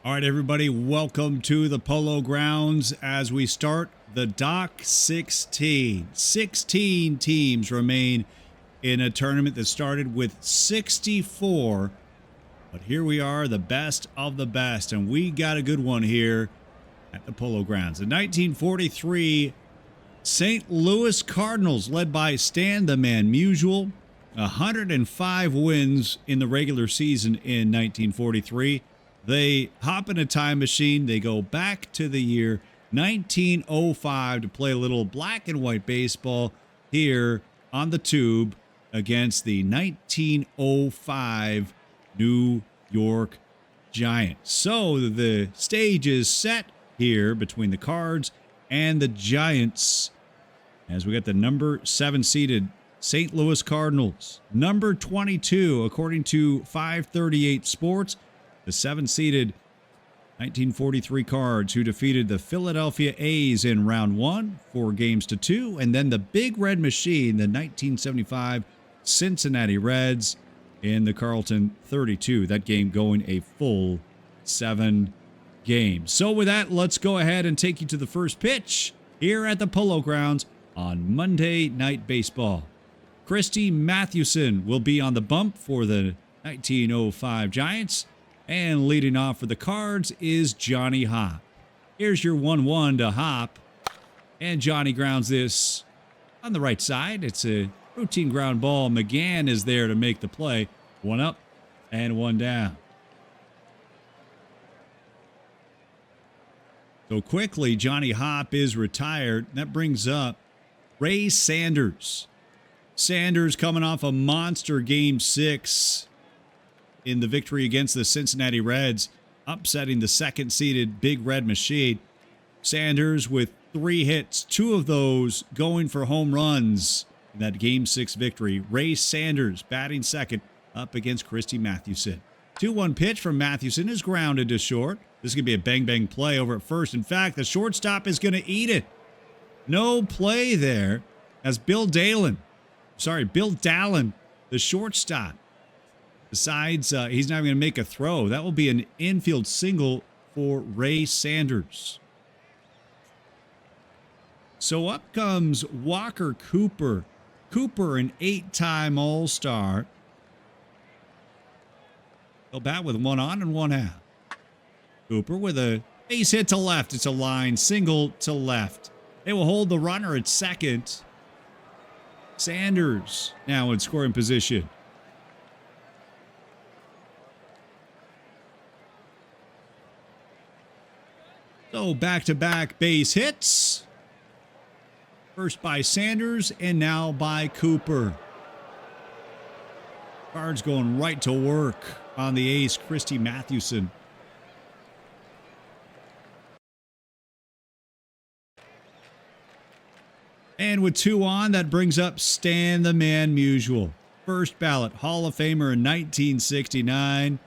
All right, everybody, welcome to the Polo Grounds as we start the Dock 16. 16 teams remain in a tournament that started with 64. But here we are, the best of the best, and we got a good one here at the Polo Grounds. The 1943 St. Louis Cardinals, led by Stan the Man Musial, 105 wins in the regular season in 1943. They hop in a time machine. They go back to the year 1905 to play a little black and white baseball here on the tube against the 1905 New York Giants. So the stage is set here between the Cards and the Giants as we got the number 7 seeded St. Louis Cardinals. Number 22, according to 538 Sports, the 7-seeded 1943 Cards, who defeated the Philadelphia A's in round 1, 4-2, and then the Big Red Machine, the 1975 Cincinnati Reds, in the Carlton 32. That game going a full 7 games. So with that, let's go ahead and take you to the first pitch here at the Polo Grounds on Monday Night Baseball. Christy Mathewson will be on the bump for the 1905 Giants. And leading off for the Cards is Johnny Hop. Here's your 1-1 to Hop. And Johnny grounds this on the right side. It's a routine ground ball. McGann is there to make the play. 1 up and 1 down. So quickly, Johnny Hop is retired. That brings up Ray Sanders. Sanders coming off a monster Game 6 in the victory against the Cincinnati Reds, upsetting the 2nd-seeded Big Red Machine. Sanders with 3 hits, 2 of those going for home runs in that Game 6 victory. Ray Sanders batting second up against Christy Mathewson. 2-1 pitch from Mathewson is grounded to short. This is going to be a bang-bang play over at first. In fact, the shortstop is going to eat it. No play there as Bill Dallin, the shortstop, decides he's not going to make a throw. That will be an infield single for Ray Sanders. So up comes Walker Cooper. Cooper, an 8-time All-Star. He'll bat with 1 on and 1 out. Cooper with a base hit to left. It's a line single to left. They will hold the runner at second. Sanders now in scoring position. So back-to-back base hits. First by Sanders and now by Cooper. Cards going right to work on the ace, Christy Mathewson. And with 2 on, that brings up Stan the Man Musial. First ballot Hall of Famer in 1969.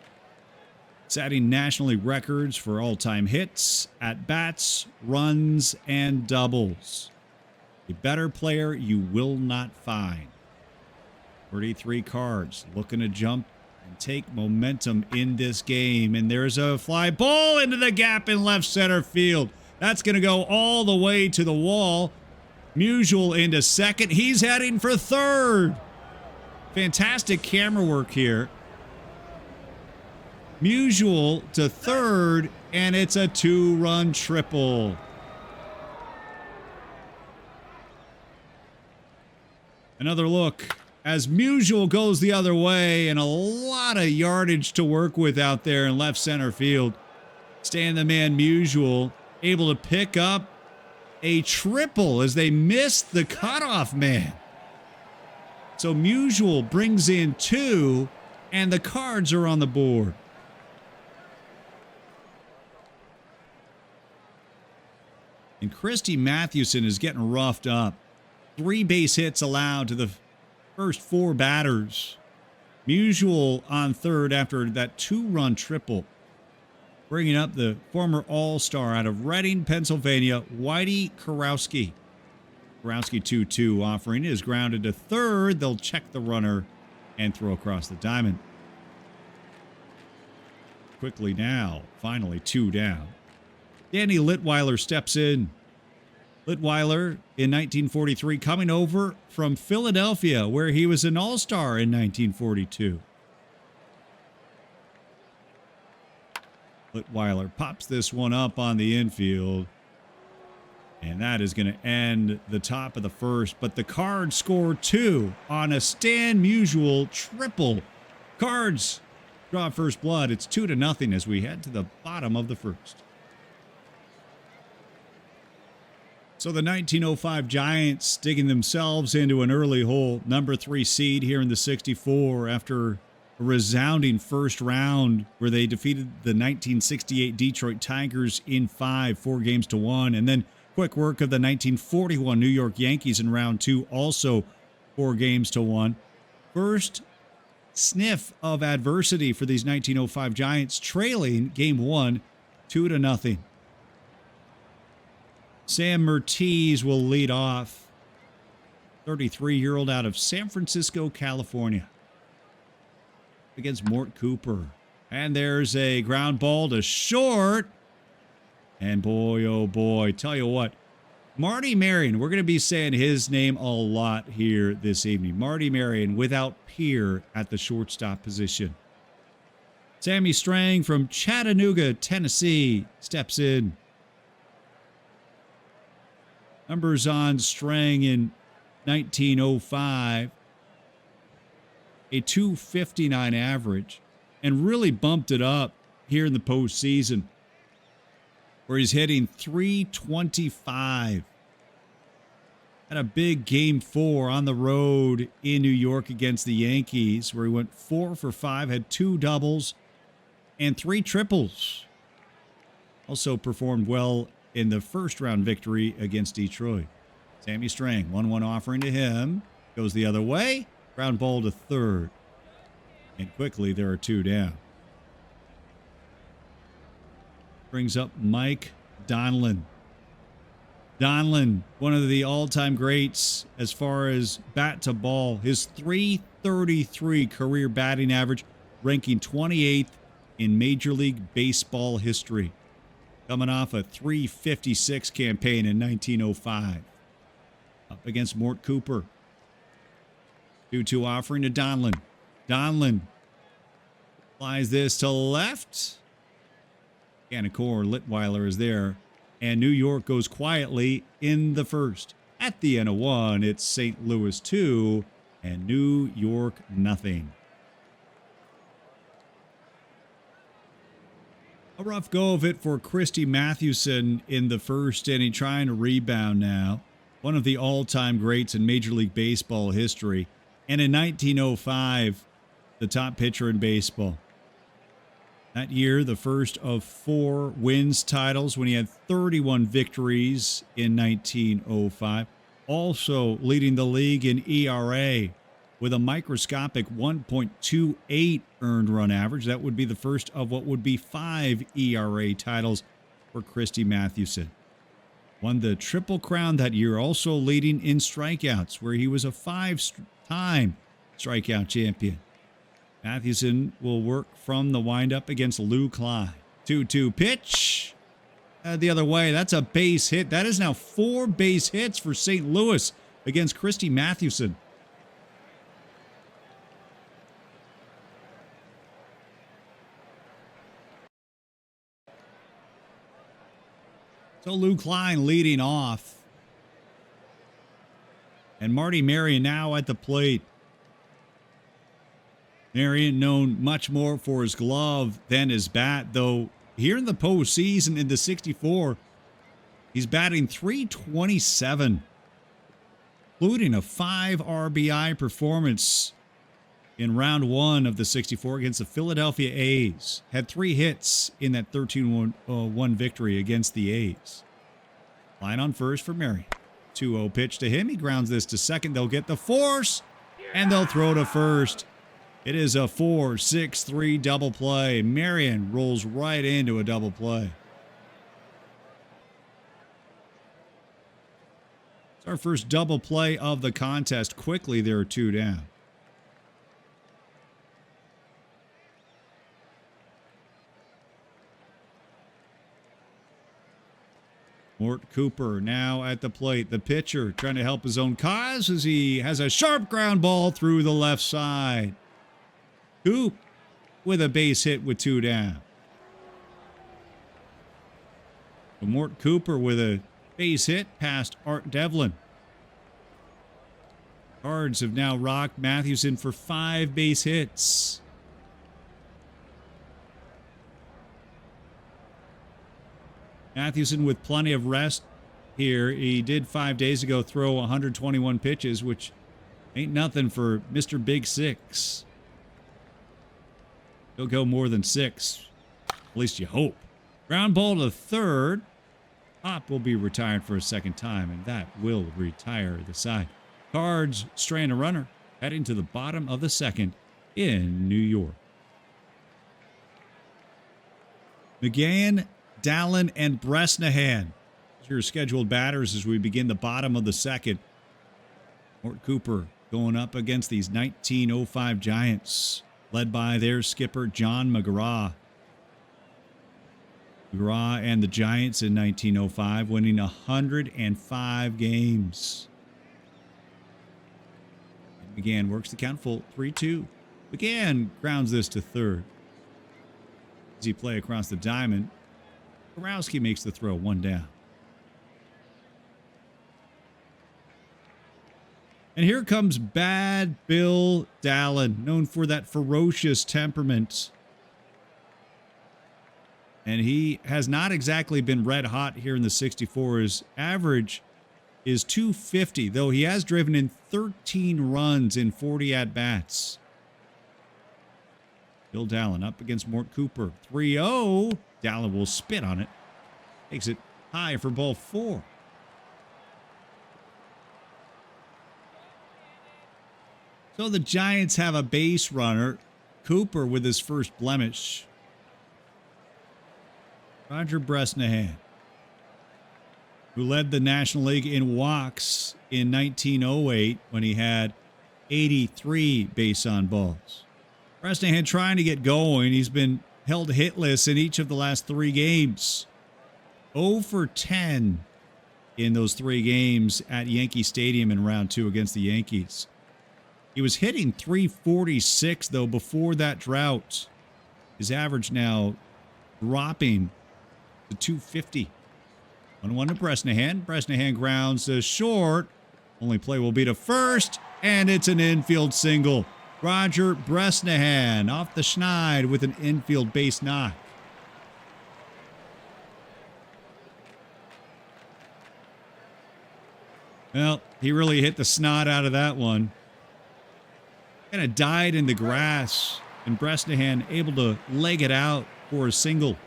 Setting National League records for all-time hits, at-bats, runs, and doubles. A better player you will not find. 33 Cards looking to jump and take momentum in this game. And there's a fly ball into the gap in left center field. That's going to go all the way to the wall. Musial into second. He's heading for third. Fantastic camera work here. Musial to third, and it's a 2-run triple. Another look as Musial goes the other way, and a lot of yardage to work with out there in left center field. Stan the Man Musial able to pick up a triple as they missed the cutoff man. So Musial brings in 2, and the Cards are on the board. And Christy Mathewson is getting roughed up. 3 base hits allowed to the first 4 batters. Musial on third after that 2-run triple. Bringing up the former All-Star out of Reading, Pennsylvania, Whitey Kurowski. Kurowski 2-2 offering is grounded to third. They'll check the runner and throw across the diamond. quickly now. Finally, 2 down. Danny Litweiler steps in. Litweiler in 1943 coming over from Philadelphia, where he was an all-star in 1942. Litweiler pops this one up on the infield. And that is going to end the top of the first. But the Cards score 2 on a Stan Musial triple. Cards draw first blood. It's 2-0 as we head to the bottom of the first. So the 1905 Giants digging themselves into an early hole. Number 3 seed here in the 64 after a resounding first round where they defeated the 1968 Detroit Tigers in 5, 4-1. And then quick work of the 1941 New York Yankees in round 2, also 4-1. First sniff of adversity for these 1905 Giants, trailing game 1, 2-0. Sam Mertiz will lead off. 33-year-old out of San Francisco, California. Against Mort Cooper. And there's a ground ball to short. And boy, oh boy, tell you what, Marty Marion, we're going to be saying his name a lot here this evening. Marty Marion without peer at the shortstop position. Sammy Strang from Chattanooga, Tennessee, steps in. Numbers on Strang in 1905, a .259 average, and really bumped it up here in the postseason, where he's hitting .325. Had a big game 4 on the road in New York against the Yankees, where he went 4 for 5, had 2 doubles and 3 triples. Also performed well in the first round victory against Detroit. Sammy Strang, 1-1 offering to him. Goes the other way. Ground ball to third. And quickly there are 2 down. Brings up Mike Donlin. Donlin, one of the all-time greats as far as bat to ball. His .333 career batting average, ranking 28th in Major League Baseball history. Coming off a .356 campaign in 1905. Up against Mort Cooper. 2-2 offering to Donlin. Donlin flies this to left. Canacor, Litweiler is there. And New York goes quietly in the first. At the end of 1, it's St. Louis 2 and New York nothing. A rough go of it for Christy Mathewson in the first inning, trying to rebound now. One of the all-time greats in Major League Baseball history. And in 1905, the top pitcher in baseball. That year, the first of 4 wins titles when he had 31 victories in 1905. Also leading the league in ERA with a microscopic 1.28 earned run average. That would be the first of what would be 5 ERA titles for Christy Mathewson. Won the Triple Crown that year, also leading in strikeouts, where he was a 5-time strikeout champion. Mathewson will work from the windup against Lou Klein. 2-2 pitch. The other way. That's a base hit. That is now 4 base hits for St. Louis against Christy Mathewson. So Lou Klein leading off. And Marty Marion now at the plate. Marion known much more for his glove than his bat, though here in the postseason in the 64, he's batting .327, including a 5 RBI performance in round 1 of the 64 against the Philadelphia A's. Had 3 hits in that 13-1 victory against the A's. Line on first for Marion. 2-0 pitch to him. He grounds this to second. They'll get the force, and they'll throw to first. It is a 4-6-3 double play. Marion rolls right into a double play. It's our first double play of the contest. Quickly, there are 2 down. Mort Cooper now at the plate. The pitcher trying to help his own cause as he has a sharp ground ball through the left side. Coop with a base hit with 2 down. Mort Cooper with a base hit past Art Devlin. Cards have now rocked Mathewson for 5 base hits. Mathewson with plenty of rest here. He did 5 days ago throw 121 pitches, which ain't nothing for Mr. Big Six. He'll go more than 6. At least you hope. Ground ball to third. Pop will be retired for a second time, and that will retire the side. Cards straying a runner, heading to the bottom of the second in New York. McGann, Dallin, and Bresnahan, your scheduled batters as we begin the bottom of the second. Mort Cooper going up against these 1905 Giants, led by their skipper, John McGraw. McGraw and the Giants in 1905 winning 105 games. And McGann works the count full, 3-2. McGann grounds this to third. As he play across the diamond, Borowski makes the throw, 1 down. And here comes Bad Bill Dallin, known for that ferocious temperament. And he has not exactly been red hot here in the 64. His average is 250, though he has driven in 13 runs in 40 at-bats. Bill Dallin up against Mort Cooper. 3-0. Dallin will spit on it. Takes it high for ball 4. So the Giants have a base runner. Cooper with his first blemish. Roger Bresnahan, who led the National League in walks in 1908 when he had 83 base on balls. Bresnahan trying to get going. He's been held hitless in each of the last 3 games. 0 for 10 in those 3 games at Yankee Stadium in round 2 against the Yankees. He was hitting 346, though, before that drought. His average now dropping to 250. 1-1 to Bresnahan. Bresnahan grounds to short. Only play will be to first, and it's an infield single. Roger Bresnahan off the schneid with an infield base knock. Well, he really hit the snot out of that one. Kind of died in the grass, and Bresnahan able to leg it out for a single.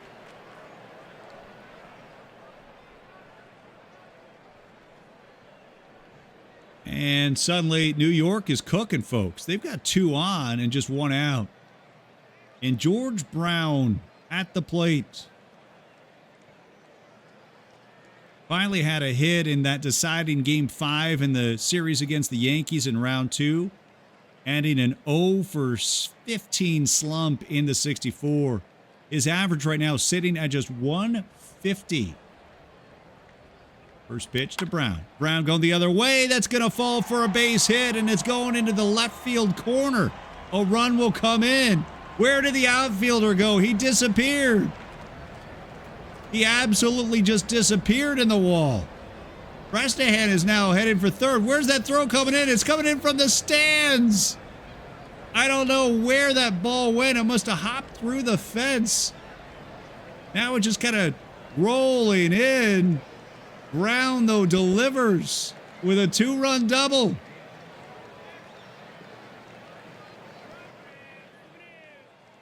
And suddenly, New York is cooking, folks. They've got 2 on and just 1 out. And George Brown at the plate. Finally had a hit in that deciding Game 5 in the series against the Yankees in round 2. Ending an 0 for 15 slump in the 64. His average right now sitting at just 150. First pitch to Brown. Brown going the other way. That's going to fall for a base hit, and it's going into the left field corner. A run will come in. Where did the outfielder go? He disappeared. He absolutely just disappeared in the wall. Bresnahan is now headed for third. Where's that throw coming in? It's coming in from the stands. I don't know where that ball went. It must have hopped through the fence. Now it's just kind of rolling in. Brown, though, delivers with a 2-run double.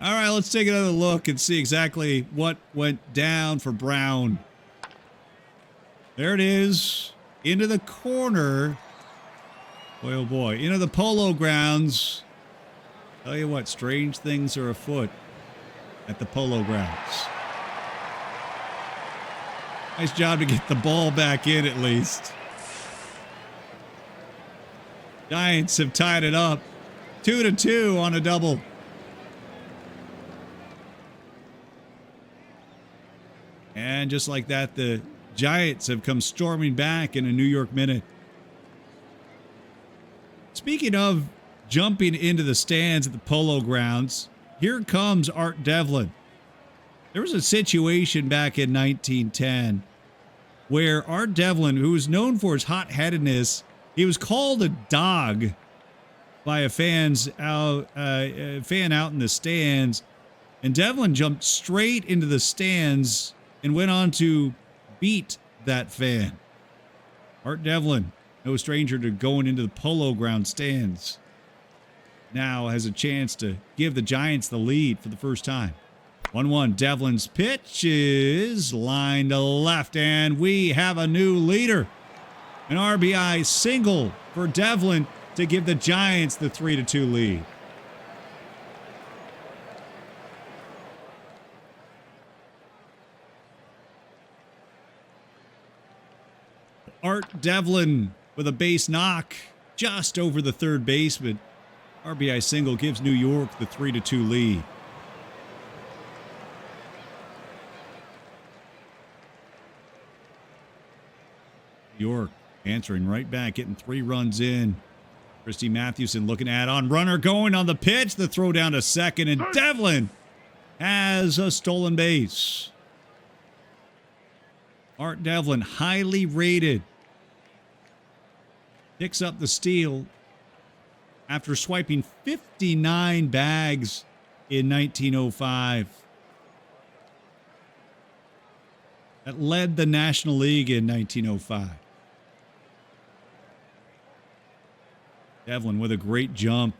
All right, let's take another look and see exactly what went down for Brown. There it is, into the corner. Boy, oh boy, into the Polo Grounds. Tell you what, strange things are afoot at the Polo Grounds. Nice job to get the ball back in at least. Giants have tied it up. 2-2 on a double. And just like that, the Giants have come storming back in a New York minute. Speaking of jumping into the stands at the Polo Grounds, here comes Art Devlin. There was a situation back in 1910 where Art Devlin, who was known for his hot-headedness, he was called a dog by a fan out in the stands, and Devlin jumped straight into the stands and went on to beat that fan. Art Devlin, no stranger to going into the Polo Ground stands, now has a chance to give the Giants the lead for the first time. 1-1. Devlin's pitch is lined to left, and we have a new leader. An RBI single for Devlin to give the Giants the 3-2 lead. Art Devlin with a base knock just over the third baseman. RBI single gives New York the 3-2 lead. York answering right back, getting 3 runs in. Christy Mathewson looking at on runner going on the pitch. The throw down to second, and Devlin has a stolen base. Art Devlin, highly rated, picks up the steal after swiping 59 bags in 1905. That led the National League in 1905. Devlin with a great jump.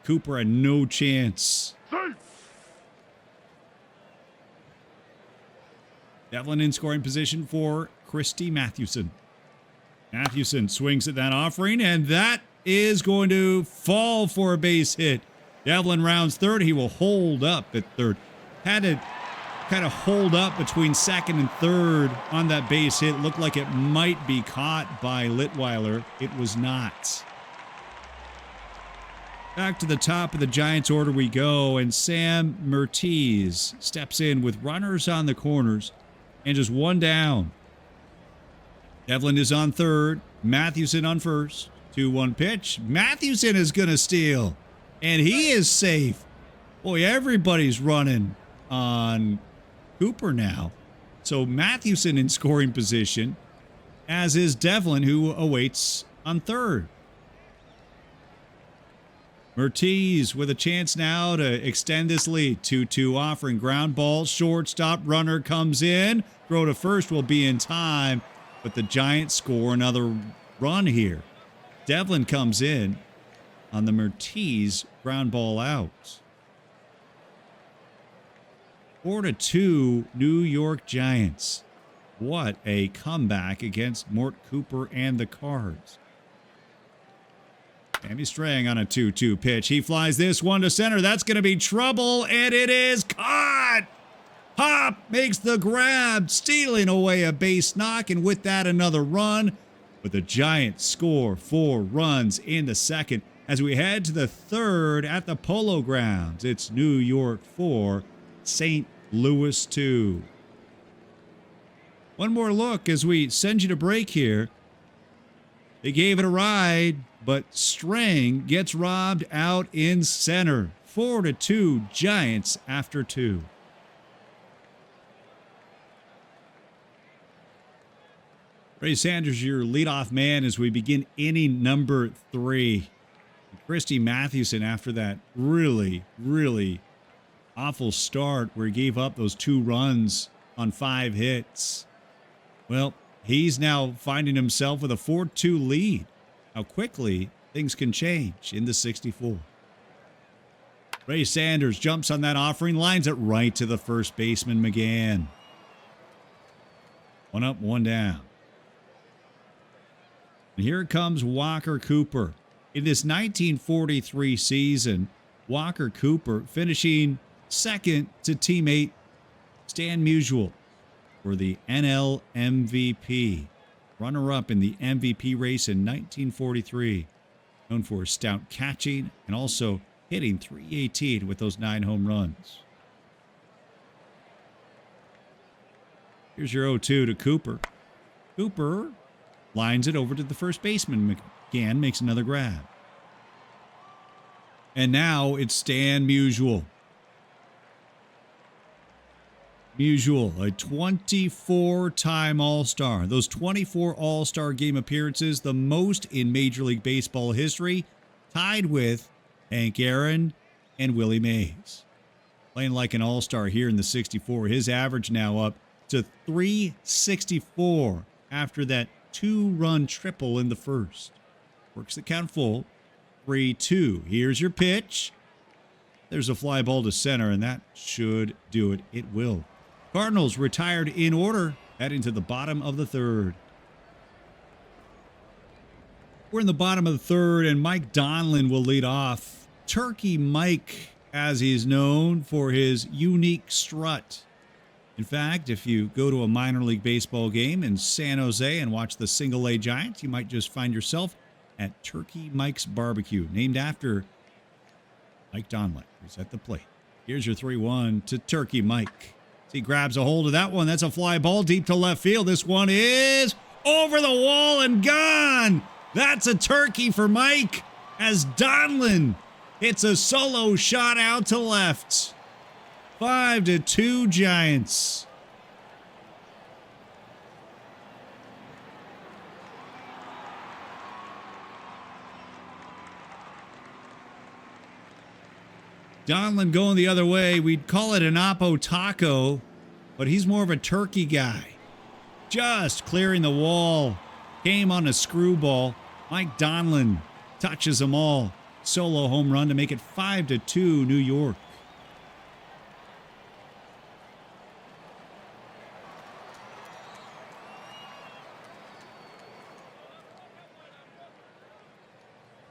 Cooper had no chance. Devlin in scoring position for Christy Mathewson. Mathewson swings at that offering, and that is going to fall for a base hit. Devlin rounds third. He will hold up at third. Had to kind of hold up between second and third on that base hit. Looked like it might be caught by Litweiler. It was not. Back to the top of the Giants order we go, and Sam Mertiz steps in with runners on the corners and just one down. Devlin is on third, Mathewson on first. 2-1 pitch. Mathewson is going to steal, and he is safe. Boy, everybody's running on Cooper now. So Mathewson in scoring position, as is Devlin, who awaits on third. Mertiz with a chance now to extend this lead. 2-2 offering, ground ball, shortstop, runner comes in. Throw to first will be in time, but the Giants score another run here. Devlin comes in on the Mertiz ground ball out. 4-2 New York Giants. What a comeback against Mort Cooper and the Cards. Sammy Strang on a 2-2 pitch. He flies this one to center. That's going to be trouble, and it is caught. Hop makes the grab, stealing away a base knock, and with that, another run. But the Giants score 4 runs in the second as we head to the third at the Polo Grounds. It's New York 4, St. Louis 2. One more look as we send you to break here. They gave it a ride, but Strang gets robbed out in center. 4-2 Giants after 2. Ray Sanders, your leadoff man as we begin inning number 3. Christy Mathewson, after that really, really awful start where he gave up those 2 runs on 5 hits. Well, he's now finding himself with a 4-2 lead. How quickly things can change in the 64. Ray Sanders jumps on that offering, lines it right to the first baseman, McGann. 1 up, 1 down. And here comes Walker Cooper. In this 1943 season, Walker Cooper finishing second to teammate Stan Musial for the NL MVP. Runner-up in the MVP race in 1943. Known for his stout catching and also hitting .318 with those 9 home runs. Here's your 0-2 to Cooper. Cooper lines it over to the first baseman. McGann makes another grab. And now it's Stan Musial. Musial, a 24-time All-Star. Those 24 All-Star game appearances, the most in Major League Baseball history, tied with Hank Aaron and Willie Mays. Playing like an All-Star here in the 64. His average now up to 364 after that 2-run triple in the first. Works the count full. 3-2. Here's your pitch. There's a fly ball to center, and that should do it. It will. Cardinals retired in order, heading to the bottom of the third. We're in the bottom of the third, and Mike Donlin will lead off. Turkey Mike, as he's known for his unique strut. In fact, if you go to a minor league baseball game in San Jose and watch the Single-A Giants, you might just find yourself at Turkey Mike's Barbecue, named after Mike Donlin, who's at the plate. Here's your 3-1 to Turkey Mike. He grabs a hold of that one. That's a fly ball deep to left field. This one is over the wall and gone. That's a turkey for Mike as Donlin hits a solo shot out to left. 5-2 Giants. Donlin going the other way. We'd call it an Oppo taco, but he's more of a turkey guy. Just clearing the wall. Came on a screwball. Mike Donlin touches them all. Solo home run to make it 5-2 New York.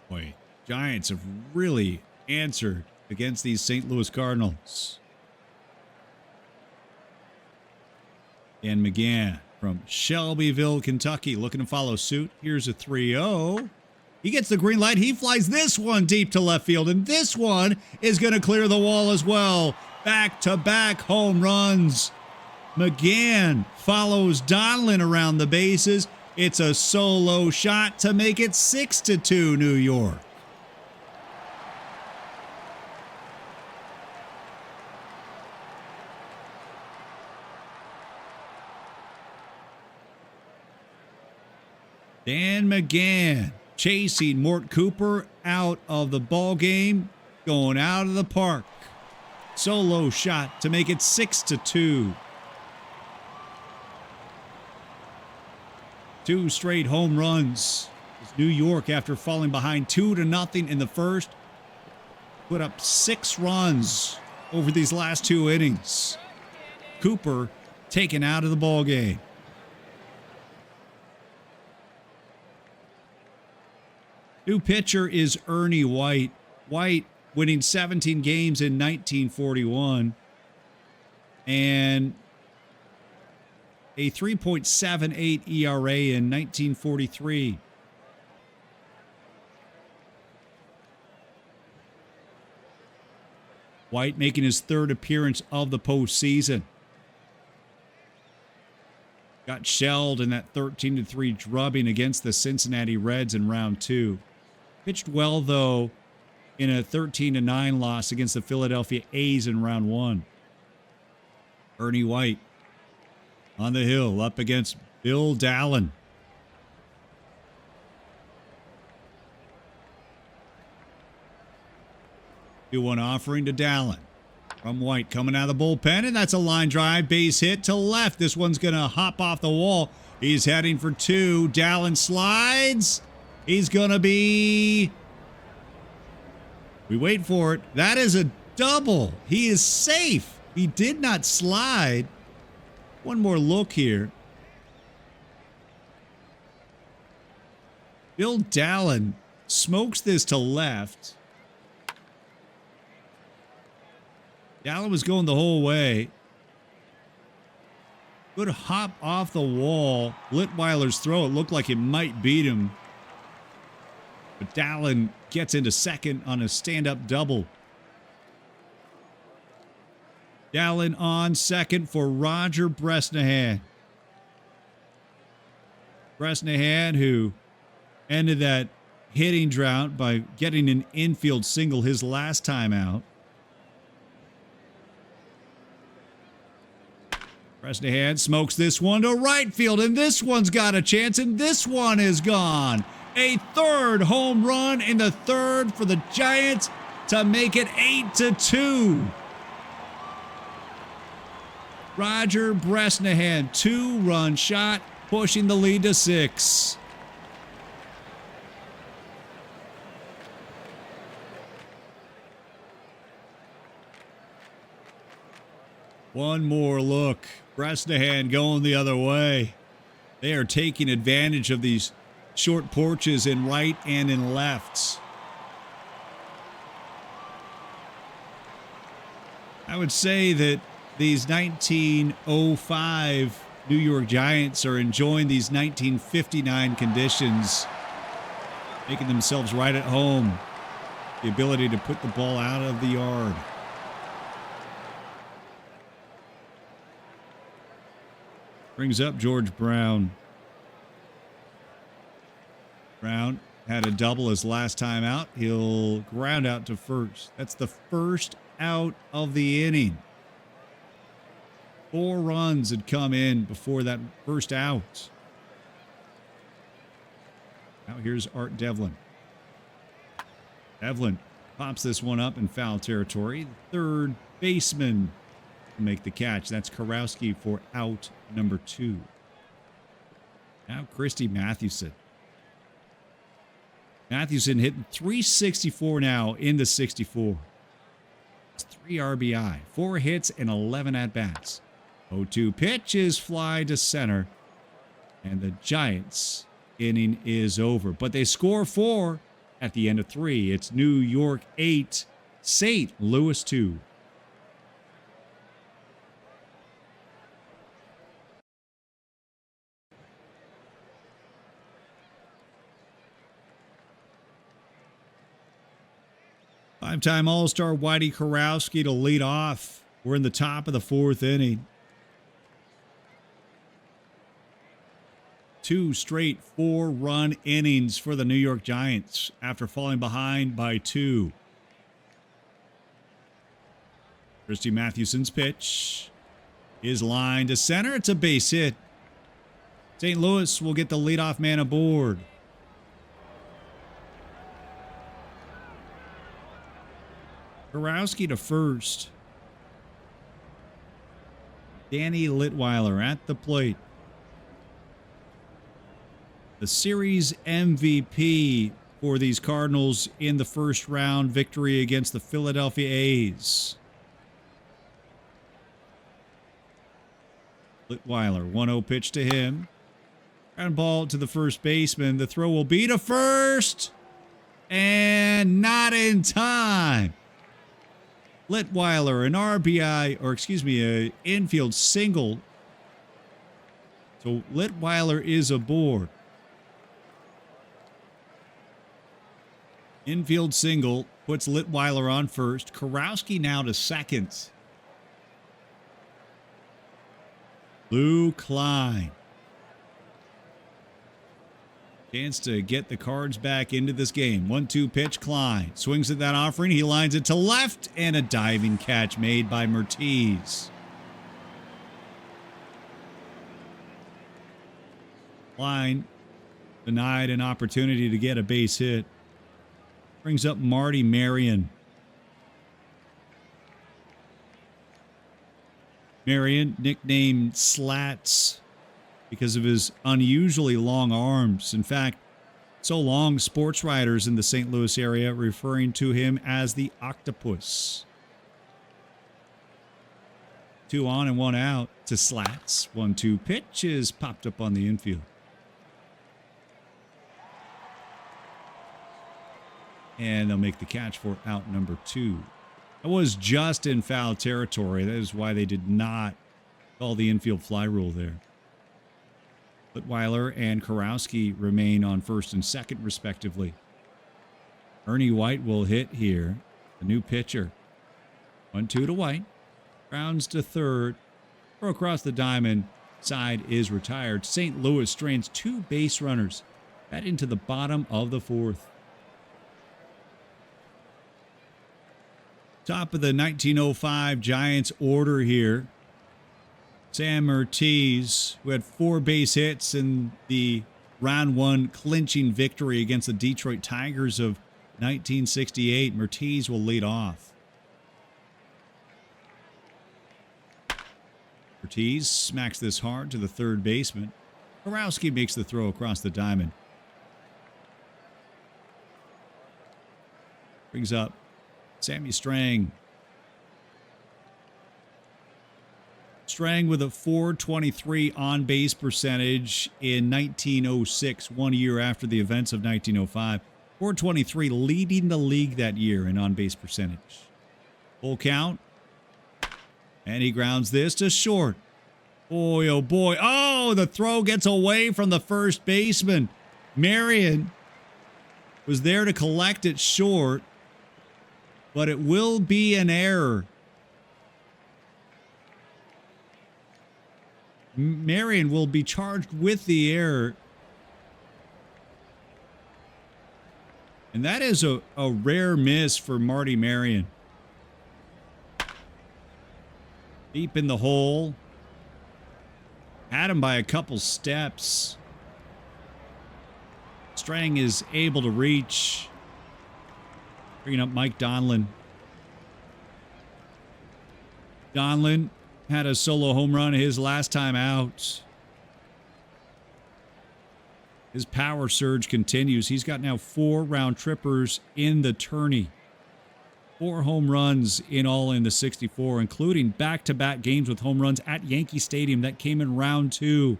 Boy, Giants have really answered against these St. Louis Cardinals. And McGann from Shelbyville, Kentucky, looking to follow suit. Here's a 3-0. He gets the green light. He flies this one deep to left field, and this one is going to clear the wall as well. Back-to-back home runs. McGann follows Donlin around the bases. It's a solo shot to make it 6-2 New York. Dan McGann chasing Mort Cooper out of the ball game, going out of the park. Solo shot to make it 6-2. 2 straight home runs. New York, after falling behind 2-0 in the first, put up 6 runs over these last 2 innings. Cooper taken out of the ball game. New pitcher is Ernie White. White winning 17 games in 1941 and a 3.78 ERA in 1943. White making his 3rd appearance of the postseason. Got shelled in that 13-3 drubbing against the Cincinnati Reds in round 2. Pitched well, though, in a 13-9 loss against the Philadelphia A's in round 1. Ernie White on the hill up against Bill Dallin. 2-1 offering to Dallin. From White coming out of the bullpen, and that's a line drive, base hit to left. This one's going to hop off the wall. He's heading for 2. Dallin slides. He's going to be... We wait for it. That is a double. He is safe. He did not slide. One more look here. Bill Dallin smokes this to left. Dallin was going the whole way. Good hop off the wall. Litweiler's throw, it looked like it might beat him. But Dallin gets into second on a stand-up double. Dallin on second for Roger Bresnahan. Bresnahan, who ended that hitting drought by getting an infield single his last time out. Bresnahan smokes this one to right field, and this one's got a chance, and this one is gone. A third home run in the third for the Giants to make it 8-2. Roger Bresnahan, 2-run shot, pushing the lead to 6. One more look. Bresnahan going the other way. They are taking advantage of these short porches in right and in left. I would say that these 1905 New York Giants are enjoying these 1959 conditions, making themselves right at home. The ability to put the ball out of the yard. Brings up George Brown. Brown had a double his last time out. He'll ground out to first. That's the first out of the inning. 4 runs had come in before that first out. Now here's Art Devlin. Devlin pops this one up in foul territory. Third baseman to make the catch. That's Karowski for out number 2. Now Christy Mathewson. Mathewson hitting .364 now in the 64. It's 3 RBI, 4 hits, and 11 at-bats. 0-2 pitch is fly to center, and the Giants' inning is over. But they score 4 at the end of 3. It's New York 8, St. Louis 2. Five-time All-Star Whitey Karowski to lead off. We're in the top of the 4th inning. 2 straight 4-run innings for the New York Giants after falling behind by 2. Christy Mathewson's pitch is lined to center. It's a base hit. St. Louis will get the leadoff man aboard. Karowski to first. Danny Litweiler at the plate. The series MVP for these Cardinals in the first round victory against the Philadelphia A's. Litweiler, 1-0 pitch to him. Ground ball to the first baseman. The throw will be to first. And not in time. Litweiler, an RBI, or excuse me, an infield single. So Litweiler is aboard. Infield single puts Litweiler on first. Karowski now to second. Lou Klein. Chance to get the Cards back into this game. 1-2 pitch, Klein. Swings at that offering. He lines it to left, and a diving catch made by Mertiz. Klein denied an opportunity to get a base hit. Brings up Marty Marion. Marion, nicknamed Slats, because of his unusually long arms. In fact, so long, sports writers in the St. Louis area referring to him as the Octopus. 2 on and 1 out to Slats. 1-2 pitch is popped up on the infield. And they'll make the catch for out number 2. That was just in foul territory. That is why they did not call the infield fly rule there. Litweiler and Karowski remain on first and second, respectively. Ernie White will hit here. The new pitcher. 1-2 to White. Grounds to third. Throw across the diamond. side is retired. St. Louis strains 2 base runners. That into the bottom of the 4th. Top of the 1905 Giants order here. Sam Mertiz, who had 4 base hits in the round 1 clinching victory against the Detroit Tigers of 1968. Mertiz will lead off. Mertiz smacks this hard to the third baseman. Borowski makes the throw across the diamond. Brings up Sammy Strang. Strang with a .423 on-base percentage in 1906, 1 year after the events of 1905. .423 leading the league that year in on-base percentage. Full count. And he grounds this to short. Boy, oh boy. Oh, the throw gets away from the first baseman. Marion was there to collect it short, but it will be an error. Marion will be charged with the error. And that is a rare miss for Marty Marion. Deep in the hole. Had him by a couple steps. Strang is able to reach. Bringing up Mike Donlin. Donlin had a solo home run his last time out. His power surge continues. He's got now 4 round trippers in the tourney. 4 home runs in all in the 64, including back-to-back games with home runs at Yankee Stadium. That came in round 2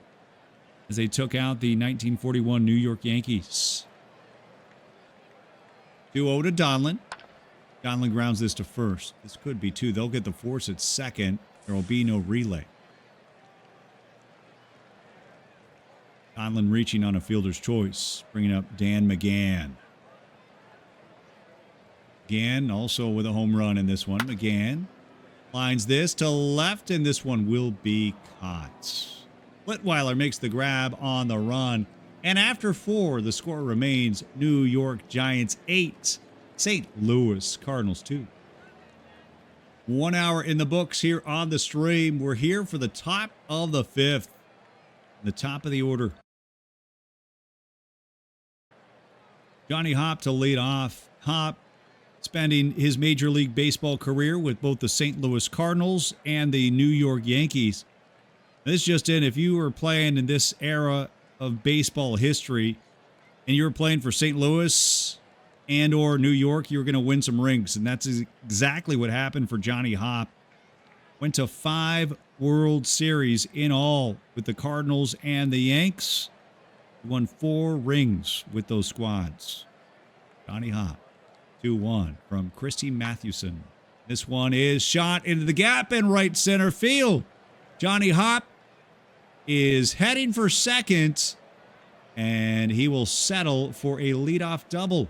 as they took out the 1941 New York Yankees. 2-0 to Donlin. Donlin grounds this to first. This could be 2. They'll get the force at second. There will be no relay. Donlin reaching on a fielder's choice, bringing up Dan McGann. McGann also with a home run in this one. McGann lines this to left, and this one will be caught. Litweiler makes the grab on the run. And after 4, the score remains New York Giants 8, St. Louis Cardinals 2. 1 hour in the books here on the stream. We're here for the top of the 5th. The top of the order. Johnny Hopp to lead off. Hopp spending his Major League Baseball career with both the St. Louis Cardinals and the New York Yankees. This just in, if you were playing in this era of baseball history and you were playing for St. Louis and or New York, you were going to win some rings. And that's exactly what happened for Johnny Hopp. Went to 5 World Series in all with the Cardinals and the Yanks. He won 4 rings with those squads. Johnny Hopp, 2-1 from Christy Mathewson. This one is shot into the gap in right center field. Johnny Hopp is heading for second, and he will settle for a leadoff double.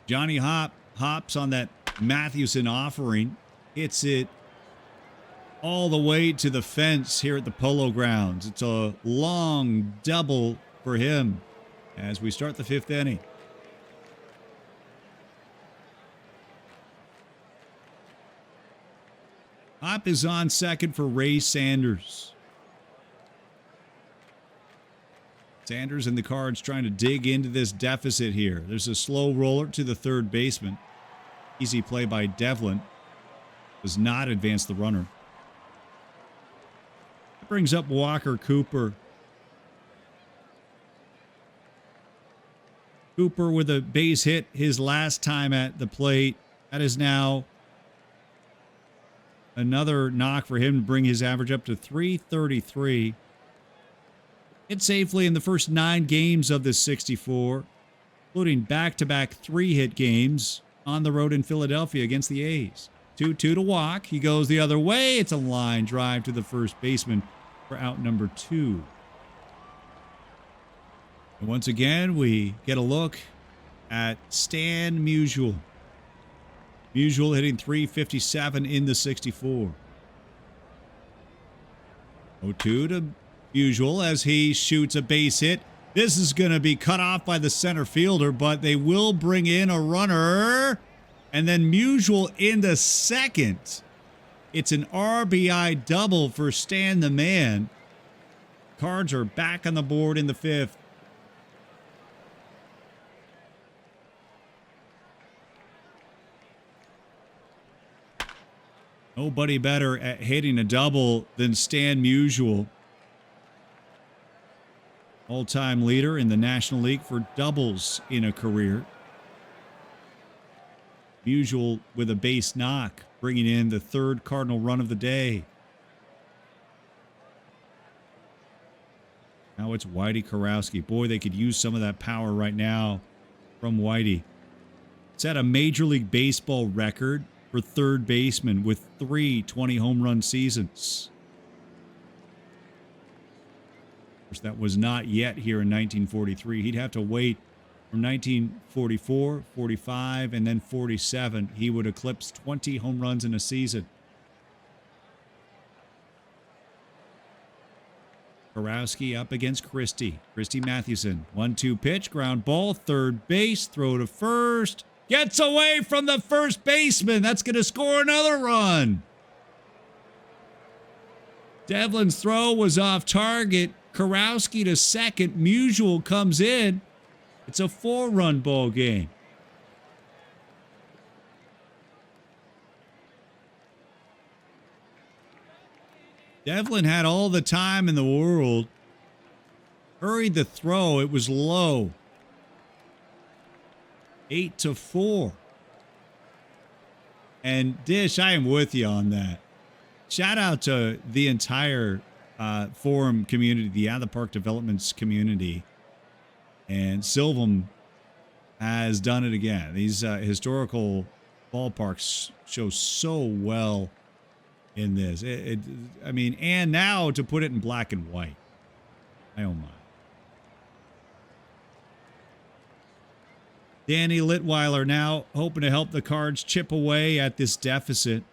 Johnny Hopp hops on that Mathewson offering, hits it all the way to the fence here at the Polo Grounds. It's a long double for him as we start the 5th inning. Hopp is on second for Ray Sanders. Sanders and the Cards trying to dig into this deficit here. There's a slow roller to the third baseman. Easy play by Devlin. Does not advance the runner. That brings up Walker Cooper. Cooper with a base hit his last time at the plate. That is now another knock for him to bring his average up to .333. Hit safely in the first 9 games of this 64, including back-to-back 3-hit games on the road in Philadelphia against the A's. 2-2 to walk. He goes the other way. It's a line drive to the first baseman for out number 2. And once again, we get a look at Stan Musial. Musial hitting .357 in the 64. 0-2 to Musial as he shoots a base hit. This is going to be cut off by the center fielder, but they will bring in a runner. And then Musial into second. It's an RBI double for Stan the Man. Cards are back on the board in the 5th. Nobody better at hitting a double than Stan Musial. All-time leader in the National League for doubles in a career. Musial with a base knock, bringing in the 3rd Cardinal run of the day. Now it's Whitey Kurowski. Boy, they could use some of that power right now from Whitey. Set a Major League Baseball record for third baseman with 3 20-home run seasons. Of course, that was not yet here in 1943. He'd have to wait from 1944, 45, and then 47. He would eclipse 20 home runs in a season. Kurowski up against Christy. Christy Mathewson. 1-2 pitch, ground ball, third base, throw to first. Gets away from the first baseman. That's going to score another run. Devlin's throw was off target. Kurowski to second. Musial comes in. It's a 4-run ball game. Devlin had all the time in the world. Hurried the throw. It was low. 8-4. And Dish, I am with you on that. Shout out to the entire forum community, the Out of the Park Developments community. And Sylvam has done it again. These historical ballparks show so well in this. I mean, and now to put it in black and white. I don't mind. Danny Litweiler now hoping to help the Cards chip away at this deficit.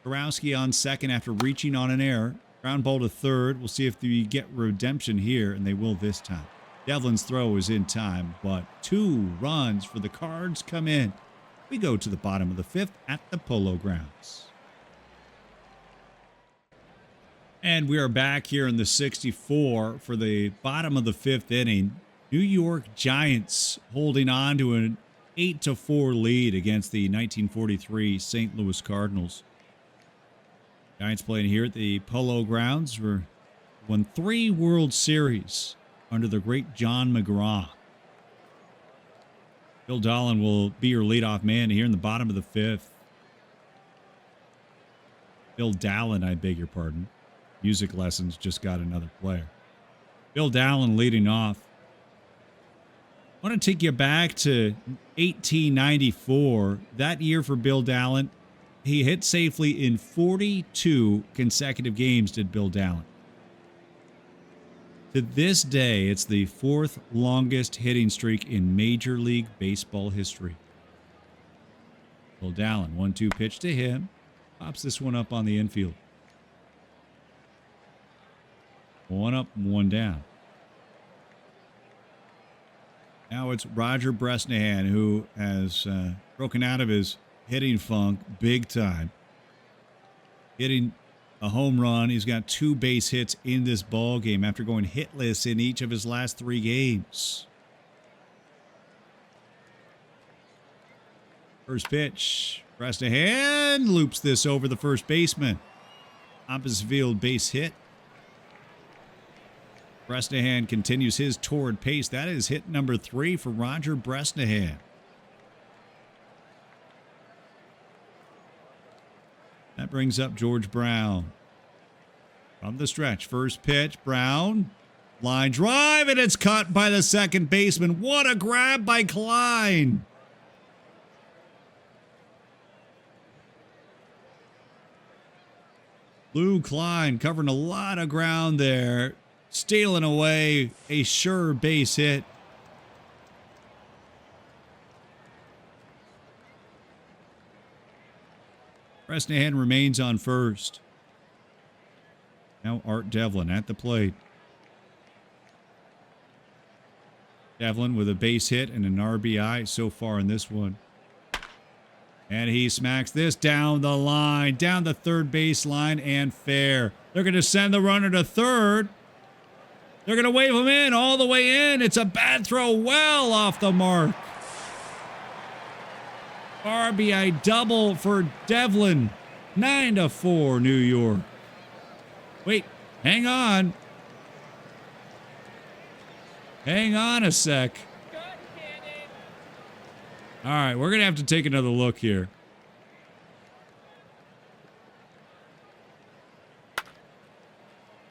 Kurowski on second after reaching on an error. Ground ball to third. We'll see if we get redemption here, and they will this time. Devlin's throw is in time, but 2 runs for the Cards come in. We go to the bottom of the 5th at the Polo Grounds. And we are back here in the 64 for the bottom of the 5th inning. New York Giants holding on to an 8-4 lead against the 1943 St. Louis Cardinals. Giants playing here at the Polo Grounds won 3 World Series under the great John McGraw. Bill Dolan will be your leadoff man here in the bottom of the 5th. Bill Dallin, I beg your pardon. Music lessons just got another player. Bill Dallin leading off. I want to take you back to 1894. That year for Bill Dallin, he hit safely in 42 consecutive games, did Bill Dallin. To this day, it's the 4th longest hitting streak in Major League Baseball history. Bill Dallin, 1-2 pitch to him. Pops this one up on the infield. 1 up, 1 down. Now it's Roger Bresnahan, who has broken out of his hitting funk big time. Hitting a home run. He's got 2 base hits in this ball game after going hitless in each of his last 3 games. First pitch. Bresnahan loops this over the first baseman. Opposite field base hit. Bresnahan continues his torrid pace. That is hit number 3 for Roger Bresnahan. That brings up George Brown. From the stretch, first pitch, Brown. Line drive, and it's caught by the second baseman. What a grab by Klein. Lou Klein covering a lot of ground there. Stealing away a sure base hit. Bresnahan remains on first. Now Art Devlin at the plate. Devlin with a base hit and an RBI so far in this one. And he smacks this down the line, down the third base line and fair. They're going to send the runner to third. They're going to wave him in all the way in. It's a bad throw well off the mark. RBI double for Devlin. 9-4 New York. Wait, hang on. Hang on a sec. All right, we're going to have to take another look here.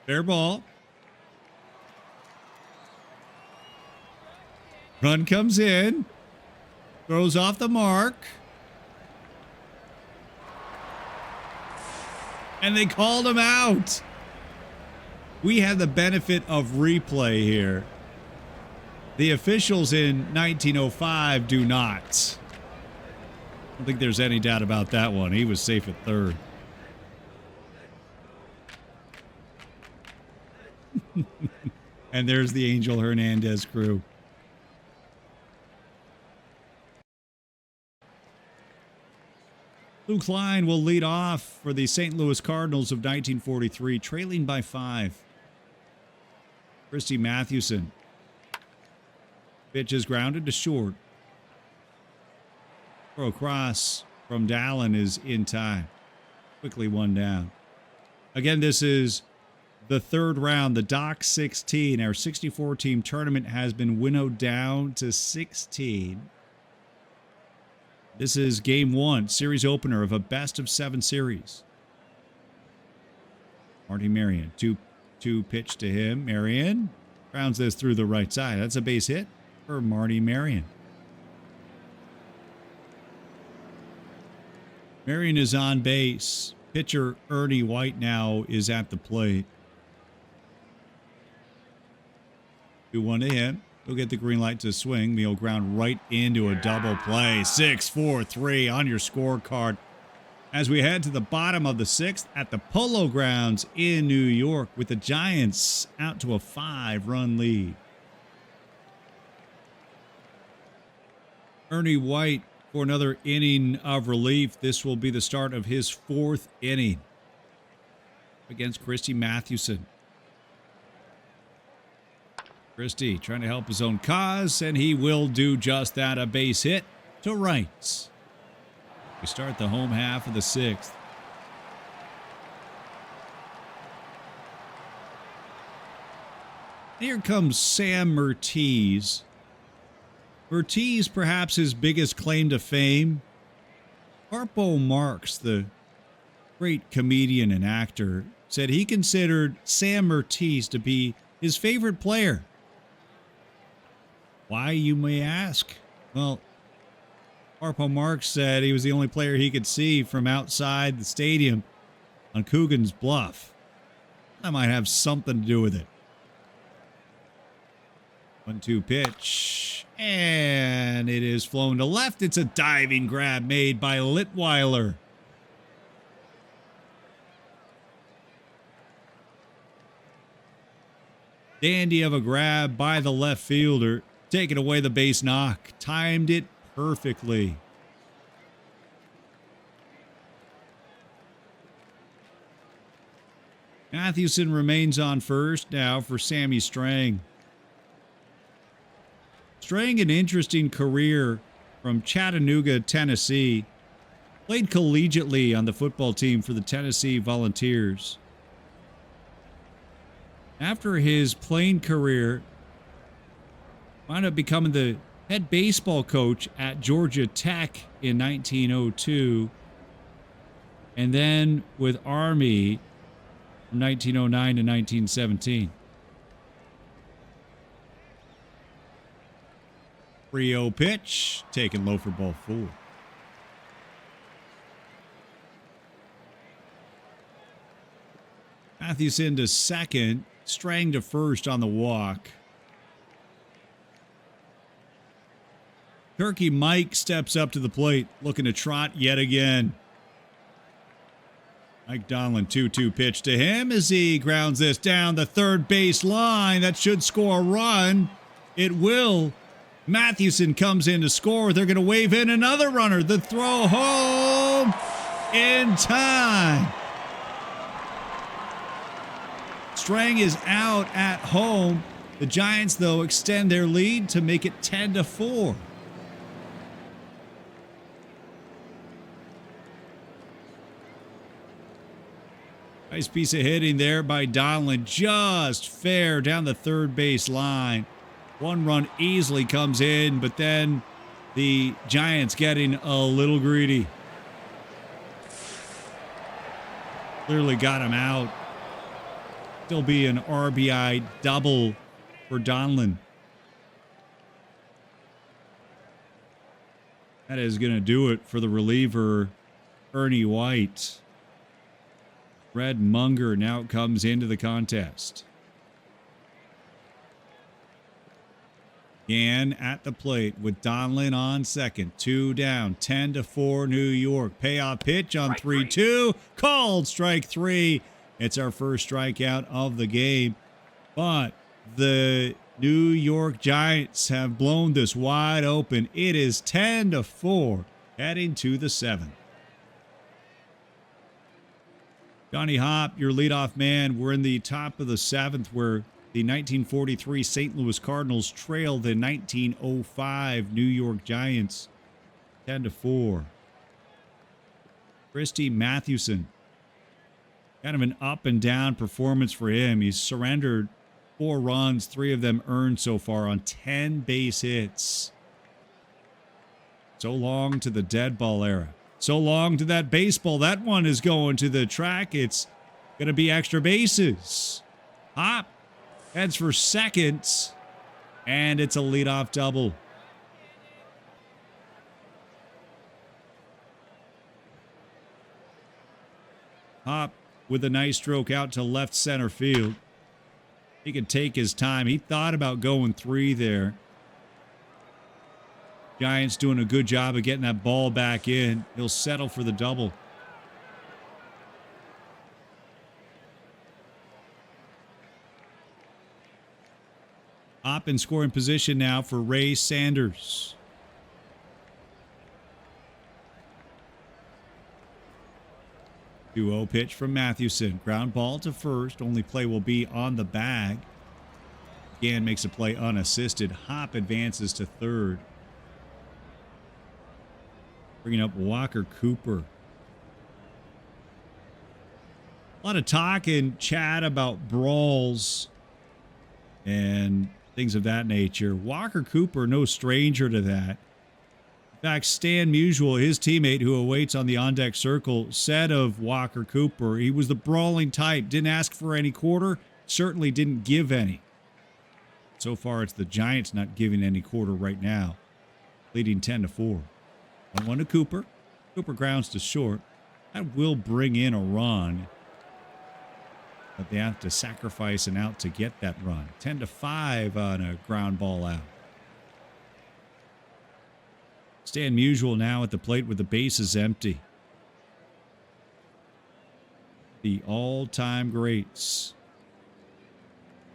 Fair ball. Run comes in. Throws off the mark. And they called him out. We had the benefit of replay here. The officials in 1905 do not. I don't think there's any doubt about that one. He was safe at third. And there's the Angel Hernandez crew. Lou Klein will lead off for the St. Louis Cardinals of 1943, trailing by 5. Christy Mathewson. Pitch is grounded to short. Throw across from Dallin is in time. Quickly one down. Again, this is the third round, the Doc 16. Our 64-team tournament has been winnowed down to 16. This is game 1, series opener of a best-of-7 series. Marty Marion, 2 pitch to him. Marion grounds this through the right side. That's a base hit for Marty Marion. Marion is on base. Pitcher Ernie White now is at the plate. 2-1 to him. He'll get the green light to swing. He'll ground right into a double play. 6-4-3 on your scorecard. As we head to the bottom of the 6th at the Polo Grounds in New York with the Giants out to a 5-run lead. Ernie White for another inning of relief. This will be the start of his 4th inning against Christy Mathewson. Christy trying to help his own cause, and he will do just that. A base hit to right. We start the home half of the 6th. Here comes Sam Mertiz. Mertiz, perhaps his biggest claim to fame. Harpo Marx, the great comedian and actor, said he considered Sam Mertiz to be his favorite player. Why, you may ask? Well, Harpo Marx said he was the only player he could see from outside the stadium on Coogan's Bluff. That might have something to do with it. 1-2 pitch. And it is flown to left. It's a diving grab made by Litweiler. Dandy of a grab by the left fielder. Taking away the base knock. Timed it perfectly. Mathewson remains on first now for Sammy Strang. Strang, an interesting career from Chattanooga, Tennessee. Played collegiately on the football team for the Tennessee Volunteers. After his playing career, wound up becoming the head baseball coach at Georgia Tech in 1902. And then with Army from 1909 to 1917. 3-0 pitch, taken low for ball 4. Mathewson to second, Strang to first on the walk. Turkey Mike steps up to the plate, looking to trot yet again. Mike Donlin, 2-2 pitch to him as he grounds this down the third base line. That should score a run. It will. Mathewson comes in to score. They're going to wave in another runner. The throw home in time. Strang is out at home. The Giants, though, extend their lead to make it 10-4. Nice piece of hitting there by Donlin. Just fair down the third base line. One run easily comes in, but then the Giants getting a little greedy. Clearly got him out. Still be an RBI double for Donlin. That is going to do it for the reliever, Ernie White. Red Munger now comes into the contest. Gann at the plate with Donlin on second. 2 down, 10-4 New York. Payoff pitch on 3-2. Called strike 3. It's our first strikeout of the game. But the New York Giants have blown this wide open. It is 10-4 heading to the 7th. Johnny Hopp, your leadoff man. We're in the top of the 7th where the 1943 St. Louis Cardinals trailed the 1905 New York Giants 10-4. Christy Mathewson. Kind of an up and down performance for him. He's surrendered 4 runs, 3 of them earned so far on 10 base hits. So long to the dead ball era. So long to that baseball. That one is going to the track. It's going to be extra bases. Hop heads for second, and it's a leadoff double. Hop with a nice stroke out to left center field. He could take his time. He thought about going 3 there. Giants doing a good job of getting that ball back in. He'll settle for the double. Hop in scoring position now for Ray Sanders. 2-0 pitch from Mathewson. Ground ball to first. Only play will be on the bag. Gann makes a play unassisted. Hop advances to third. Bringing up Walker Cooper. A lot of talk and chat about brawls and things of that nature. Walker Cooper, no stranger to that. In fact, Stan Musial, his teammate who awaits on the on-deck circle, said of Walker Cooper, he was the brawling type. Didn't ask for any quarter, certainly didn't give any. So far, it's the Giants not giving any quarter right now, leading 10-4. 1-1 to Cooper. Cooper grounds to short. That will bring in a run. But they have to sacrifice an out to get that run. 10-5 on a ground ball out. Stan Musial now at the plate with the bases empty. The all-time greats.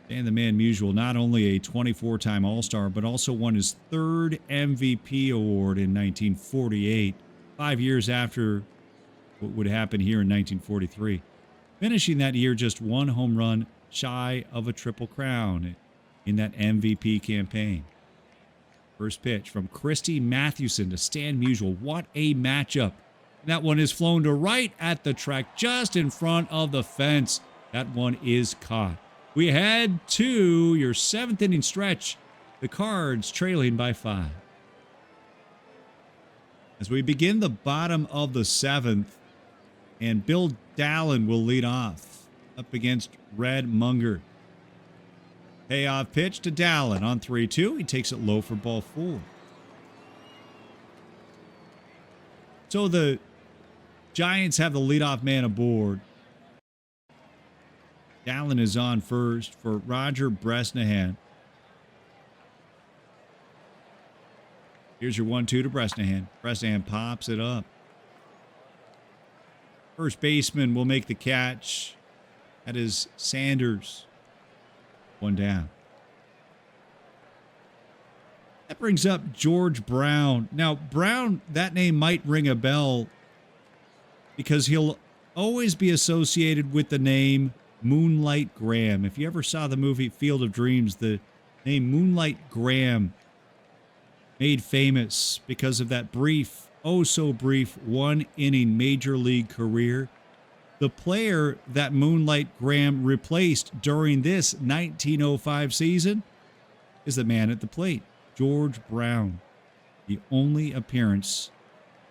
Stan the Man Musial, not only a 24-time All-Star, but also won his 3rd MVP award in 1948, 5 years after what would happen here in 1943. Finishing that year just 1 home run shy of a Triple Crown in that MVP campaign. First pitch from Christy Mathewson to Stan Musial. What a matchup. That one is flown to right at the track, just in front of the fence. That one is caught. We head to your 7th inning stretch. The Cards trailing by 5. As we begin the bottom of the 7th, and Bill Dallin will lead off up against Red Munger. Payoff pitch to Dallin on 3-2. He takes it low for ball 4. So the Giants have the leadoff man aboard. Dallin is on first for Roger Bresnahan. Here's your 1-2 to Bresnahan. Bresnahan pops it up. First baseman will make the catch. That is Sanders. One down. That brings up George Brown. Now, Brown, that name might ring a bell because he'll always be associated with the name Moonlight Graham. If you ever saw the movie Field of Dreams, the name Moonlight Graham made famous because of that brief, oh so brief, one-inning major league career. The player that Moonlight Graham replaced during this 1905 season is the man at the plate, George Brown. The only appearance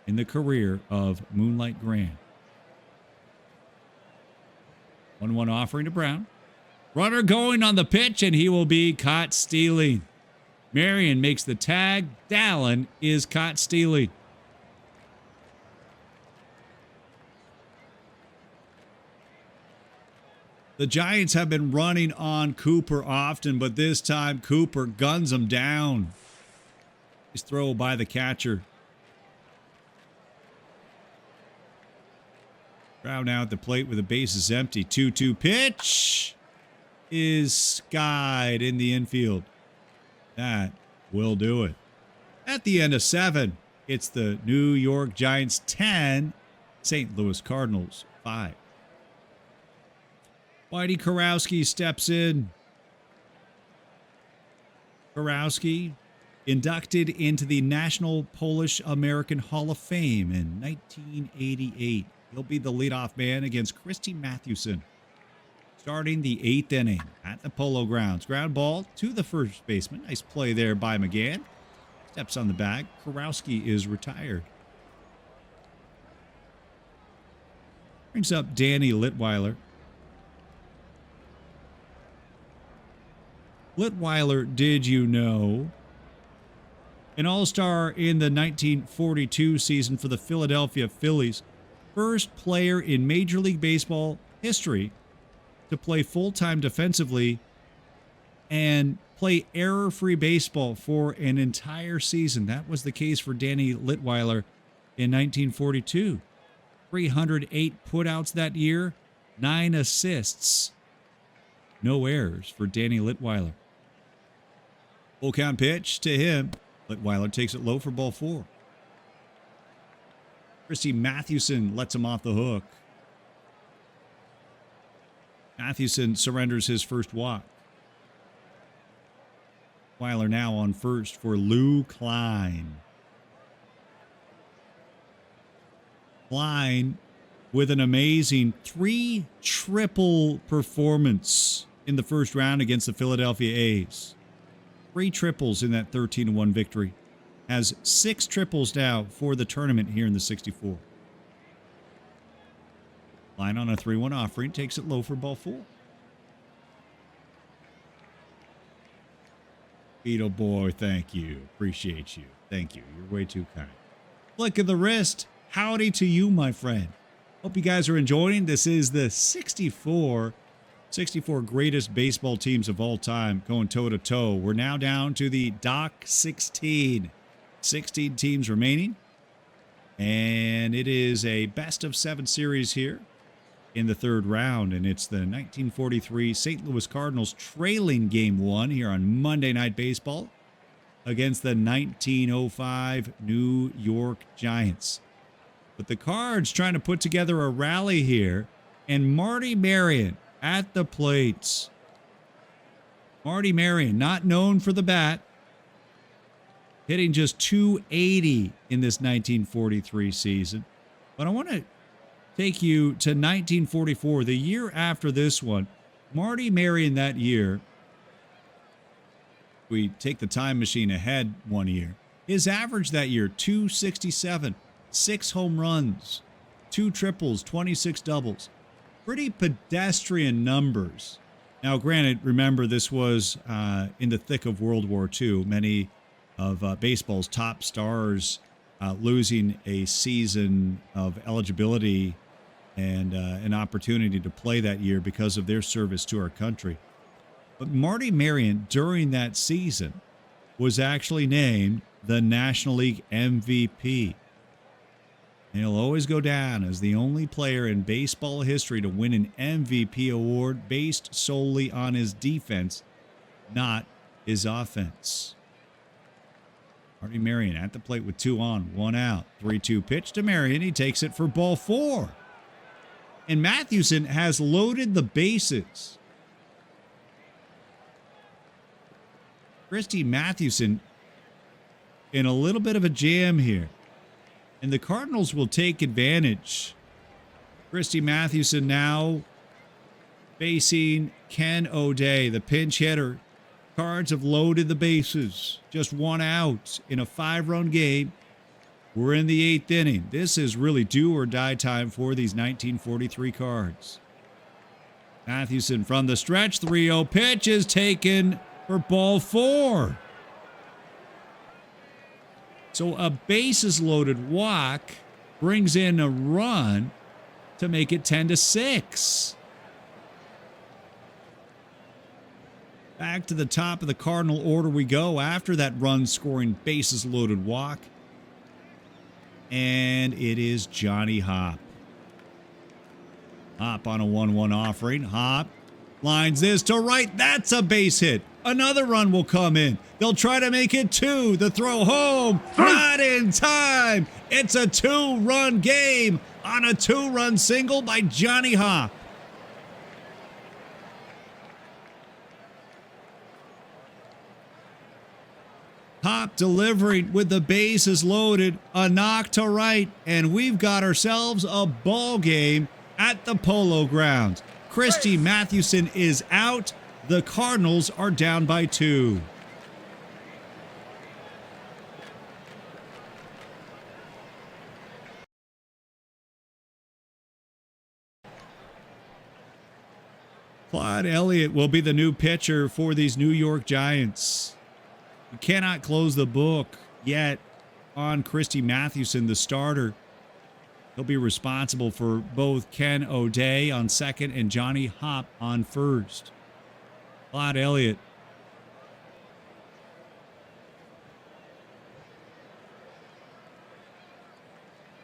in the career of Moonlight Graham. 1-1 offering to Brown. Runner going on the pitch, and he will be caught stealing. Marion makes the tag. Dallin is caught stealing. The Giants have been running on Cooper often, but this time Cooper guns him down. His throw by the catcher. Brown now at the plate with the bases empty. 2-2 pitch is skied in the infield. That will do it. At the end of 7, it's the New York Giants 10, St. Louis Cardinals 5. Whitey Kurowski steps in. Kurowski inducted into the National Polish American Hall of Fame in 1988. He'll be the leadoff man against Christy Mathewson. Starting the 8th inning at the Polo Grounds. Ground ball to the first baseman. Nice play there by McGann. Steps on the bag. Kurowski is retired. Brings up Danny Litweiler. Litweiler, did you know, an all-star in the 1942 season for the Philadelphia Phillies, first player in Major League Baseball history to play full-time defensively and play error-free baseball for an entire season. That was the case for Danny Litweiler in 1942. 308 putouts that year, 9 assists. No errors for Danny Litweiler. Full count pitch to him. Litweiler takes it low for ball 4. Christy Mathewson lets him off the hook. Mathewson surrenders his first walk. Weiler now on first for Lou Klein. Klein with an amazing 3-triple performance in the first round against the Philadelphia A's. 3 triples in that 13-1 victory. Has 6 triples now for the tournament here in the 64. Line on a 3-1 offering. Takes it low for ball 4. Beetle boy, thank you. Appreciate you. Thank you. You're way too kind. Flick of the wrist. Howdy to you, my friend. Hope you guys are enjoying. This is the 64 greatest baseball teams of all time going toe-to-toe. We're now down to the Doc 16. 16 teams remaining. And it is a best-of-7 series here in the 3rd round. And it's the 1943 St. Louis Cardinals trailing Game 1 here on Monday Night Baseball against the 1905 New York Giants. But the Cards trying to put together a rally here. And Marty Marion at the plates. Marty Marion, not known for the bat, hitting just .280 in this 1943 season. But I want to take you to 1944, the year after this one. Marty Marion that year, we take the time machine ahead one year. His average that year, .267, 6 home runs, 2 triples, 26 doubles. Pretty pedestrian numbers. Now, granted, remember this was in the thick of World War II. Many of baseball's top stars losing a season of eligibility and an opportunity to play that year because of their service to our country. But Marty Marion, during that season, was actually named the National League MVP. He'll always go down as the only player in baseball history to win an MVP award based solely on his defense, not his offense. Artie Marion at the plate with 2 on, 1 out. 3-2 pitch to Marion. He takes it for ball 4. And Mathewson has loaded the bases. Christy Mathewson in a little bit of a jam here. And the Cardinals will take advantage. Christy Mathewson now facing Ken O'Day, the pinch hitter. Cards have loaded the bases. Just 1 out in a 5-run game. We're in the 8th inning. This is really do or die time for these 1943 Cards. Mathewson from the stretch. 3-0 pitch is taken for ball 4. So a bases loaded walk brings in a run to make it 10-6. Back to the top of the Cardinal order we go after that run-scoring bases-loaded walk. And it is Johnny Hopp. Hopp on a 1-1 offering. Hopp lines this to right. That's a base hit. Another run will come in. They'll try to make it 2. The throw home. Not in time. It's a 2-run game on a 2-run single by Johnny Hopp. Hopp delivering with the bases loaded, a knock to right, and we've got ourselves a ball game at the Polo Grounds. Christy Mathewson is out. The Cardinals are down by 2. Claude Elliott will be the new pitcher for these New York Giants. You cannot close the book yet on Christy Mathewson, the starter. He'll be responsible for both Ken O'Day on second and Johnny Hopp on first. Claude Elliott.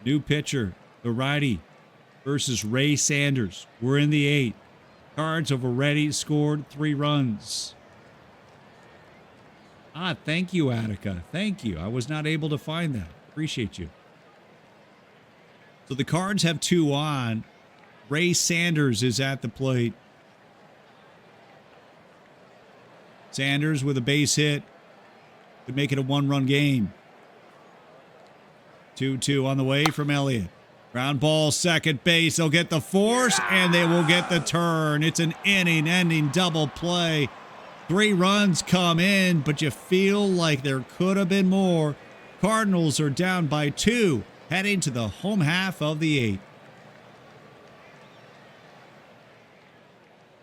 New pitcher, the righty, versus Ray Sanders. We're in the 8th. Cards have already scored 3 runs. Thank you, Attica. Thank you. I was not able to find that. Appreciate you. So the Cards have 2 on. Ray Sanders is at the plate. Sanders with a base hit could make it a 1-run game. 2-2 on the way from Elliott. Ground ball, second base. They'll get the force, and they will get the turn. It's an inning-ending double play. 3 runs come in, but you feel like there could have been more. Cardinals are down by 2, heading to the home half of the 8th.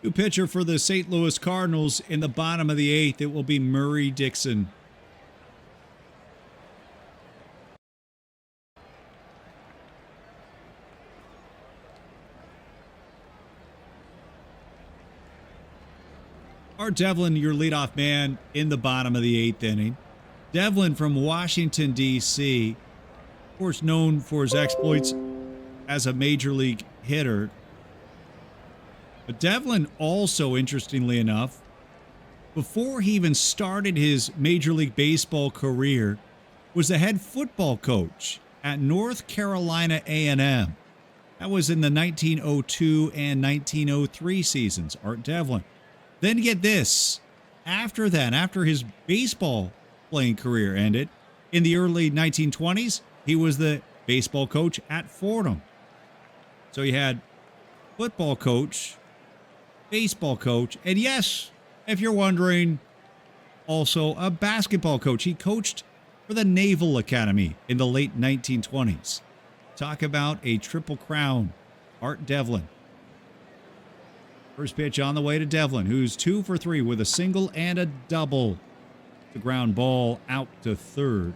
New pitcher for the St. Louis Cardinals in the bottom of the 8th. It will be Murray Dixon. Art Devlin, your leadoff man in the bottom of the 8th inning. Devlin from Washington, D.C., of course known for his exploits as a major league hitter. But Devlin also, interestingly enough, before he even started his Major League Baseball career, was the head football coach at North Carolina A&M. That was in the 1902 and 1903 seasons, Art Devlin. Then get this, after his baseball playing career ended, in the early 1920s, he was the baseball coach at Fordham. So you had football coach, baseball coach, and yes, if you're wondering, also a basketball coach. He coached for the Naval Academy in the late 1920s. Talk about a triple crown, Art Devlin. First pitch on the way to Devlin, who's 2 for 3 with a single and a double. The ground ball out to third.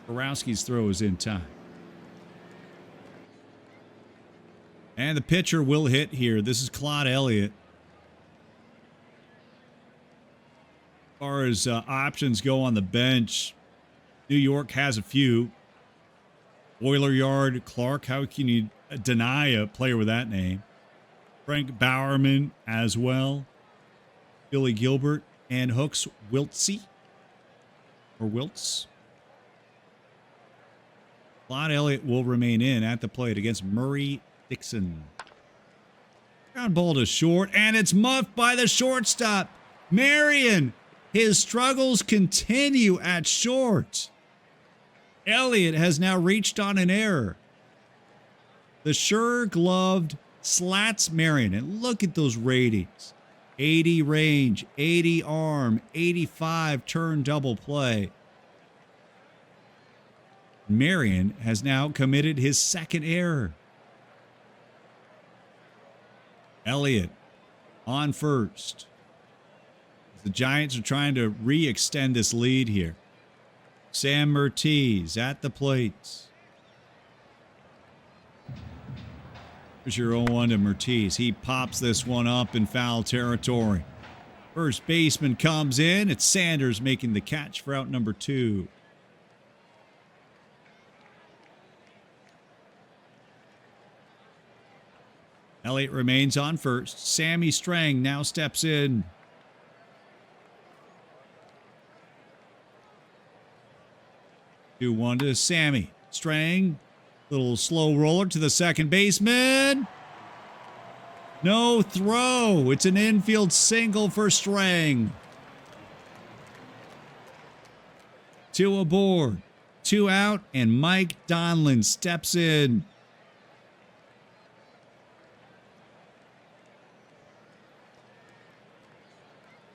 Borowski's throw is in time. And the pitcher will hit here. This is Claude Elliott. As far as options go on the bench, New York has a few. Boiler Yard Clark. How can you deny a player with that name? Frank Bowerman as well. Billy Gilbert and Hooks Wiltsey. Or Wiltz. Lon Elliott will remain in at the plate against Murray Dixon. Ground ball to short, and it's muffed by the shortstop. Marion, his struggles continue at short. Elliott has now reached on an error. The sure-gloved slats Marion, and look at those ratings. 80 range, 80 arm, 85 turn double play. Marion has now committed his second error. Elliott on first. The Giants are trying to re-extend this lead here. Sam Mertiz at the plate. Here's your 0-1 to Mertiz. He pops this one up in foul territory. First baseman comes in. It's Sanders making the catch for out number 2. Elliott remains on first. Sammy Strang now steps in. 2-1 to Sammy. Strang, little slow roller to the second baseman. No throw. It's an infield single for Strang. 2 aboard. 2 out, and Mike Donlin steps in.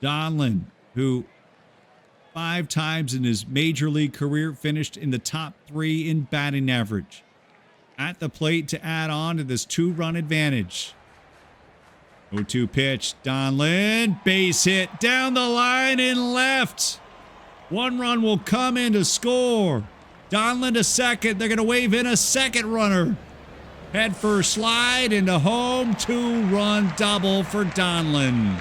Donlin, who 5 times in his major league career finished in the top 3 in batting average. At the plate to add on to this 2-run advantage. 0-2 pitch. Donlin, base hit down the line and left. 1 run will come in to score. Donlin to second. They're going to wave in a second runner. Head first slide into home. 2-run double for Donlin.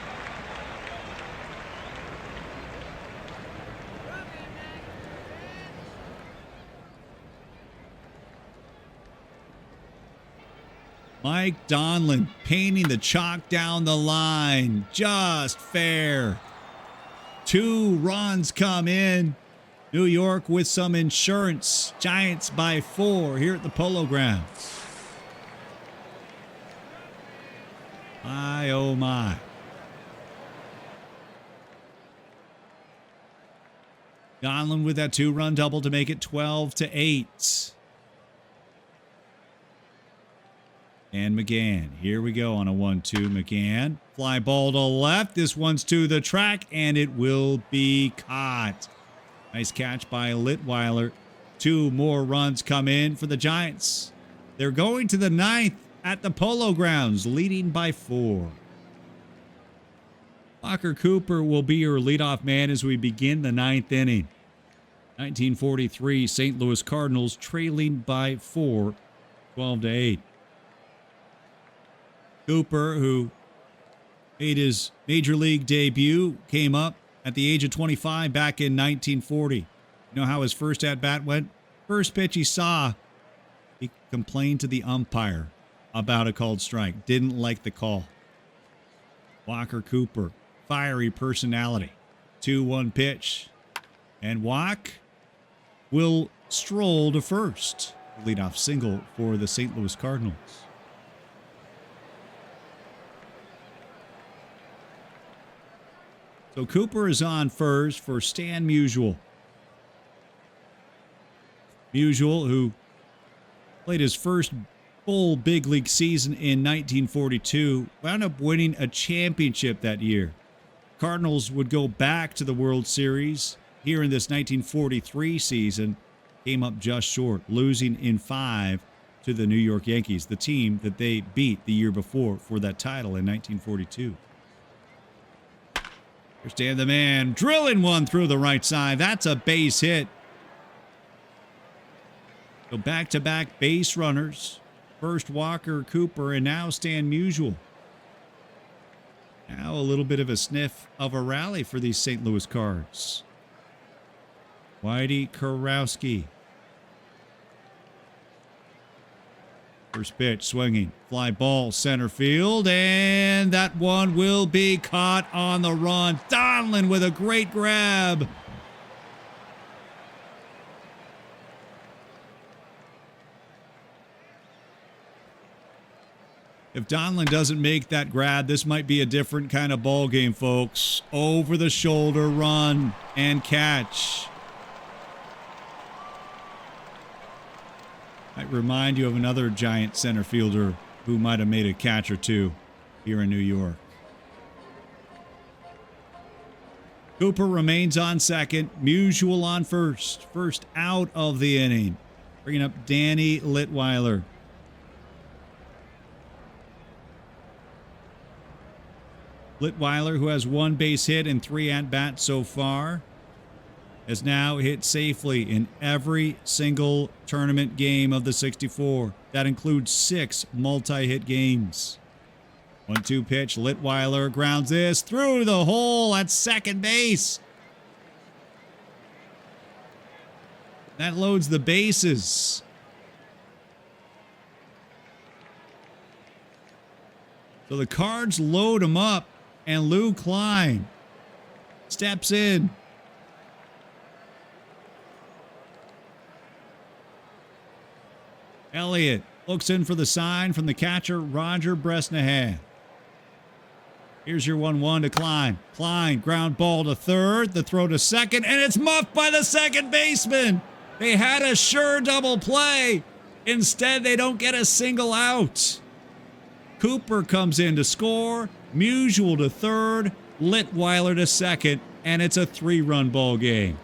Mike Donlin painting the chalk down the line. Just fair. 2 runs come in. New York with some insurance. Giants by 4 here at the Polo Grounds. My, oh my. Donlin with that 2-run double to make it 12-8. And McGann, here we go on a 1-2. McGann, fly ball to left. This one's to the track, and it will be caught. Nice catch by Litweiler. 2 more runs come in for the Giants. They're going to the 9th at the Polo Grounds, leading by 4. Walker Cooper will be your leadoff man as we begin the 9th inning. 1943, St. Louis Cardinals trailing by 4, 12-8. Cooper, who made his major league debut, came up at the age of 25 back in 1940. You know how his first at-bat went? First pitch he saw, he complained to the umpire about a called strike. Didn't like the call. Walker Cooper, fiery personality. 2-1 pitch. And Walk will stroll to first. Leadoff single for the St. Louis Cardinals. So Cooper is on first for Stan Musial. Musial, who played his first full big league season in 1942, wound up winning a championship that year. Cardinals would go back to the World Series here in this 1943 season, came up just short, losing in 5 to the New York Yankees, the team that they beat the year before for that title in 1942. Here's the man, drilling one through the right side. That's a base hit. So back-to-back base runners. First Walker Cooper and now Stan Musial. Now a little bit of a sniff of a rally for these St. Louis Cards. Whitey Kurowski. First pitch, swinging. Fly ball, center field. And that one will be caught on the run. Donlin with a great grab. If Donlin doesn't make that grab, this might be a different kind of ball game, folks. Over the shoulder run and catch. Might remind you of another giant center fielder who might have made a catch or two here in New York. Cooper remains on second. Musial on first. First out of the inning. Bringing up Danny Litweiler. Litweiler, who has one base hit and 3 at-bats so far, has now hit safely in every single tournament game of the 64. That includes 6 multi-hit games. 1-2 pitch, Litweiler grounds this through the hole at second base. That loads the bases. So the Cards load him up, and Lou Klein steps in. Elliott looks in for the sign from the catcher, Roger Bresnahan. Here's your 1-1 to Klein. Klein, ground ball to third, the throw to second, and it's muffed by the second baseman. They had a sure double play. Instead, they don't get a single out. Cooper comes in to score, Musial to third, Litweiler to second, and it's a 3-run ball game.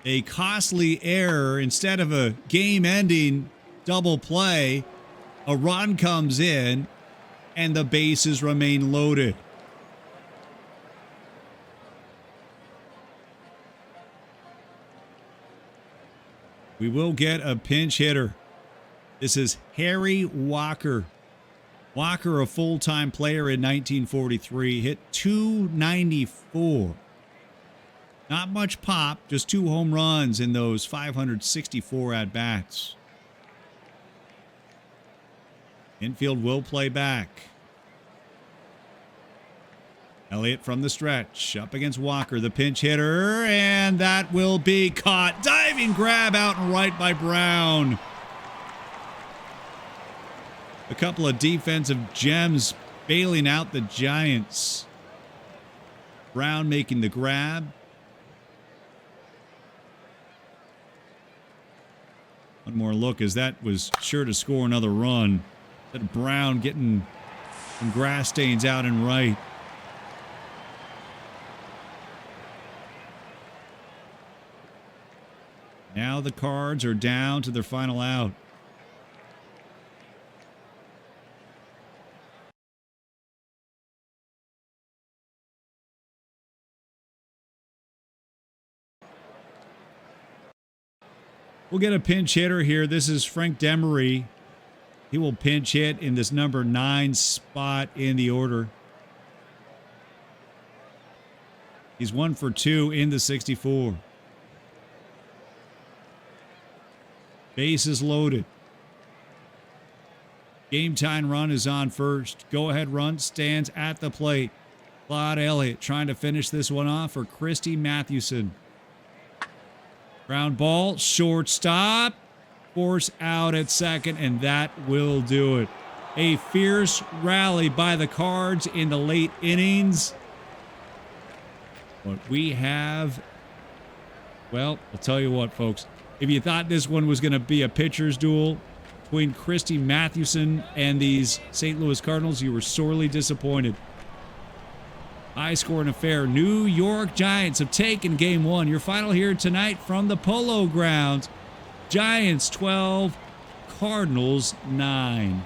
A costly error. Instead of a game-ending double play, a run comes in, and the bases remain loaded. We will get a pinch hitter. This is Harry Walker. Walker, a full-time player in 1943, hit .294. Not much pop, just 2 home runs in those 564 at-bats. Infield will play back. Elliott from the stretch, up against Walker, the pinch hitter, and that will be caught. Diving grab out and right by Brown. A couple of defensive gems bailing out the Giants. Brown making the grab. One more look, as that was sure to score another run. That Brown getting some grass stains out and right. Now the Cards are down to their final out. We'll get a pinch hitter here. This is Frank Demery. He will pinch hit in this number 9 spot in the order. He's 1 for 2 in the 64. Bases loaded. Game time run is on first. Go-ahead run stands at the plate. Claude Elliott trying to finish this one off for Christy Mathewson. Ground ball, shortstop. Force out at second, and that will do it. A fierce rally by the Cards in the late innings. What we have, well, I'll tell you what, folks. If you thought this one was going to be a pitcher's duel between Christy Mathewson and these St. Louis Cardinals, you were sorely disappointed. High-scoring affair. New York Giants have taken Game 1. Your final here tonight from the Polo Grounds. Giants 12, Cardinals 9.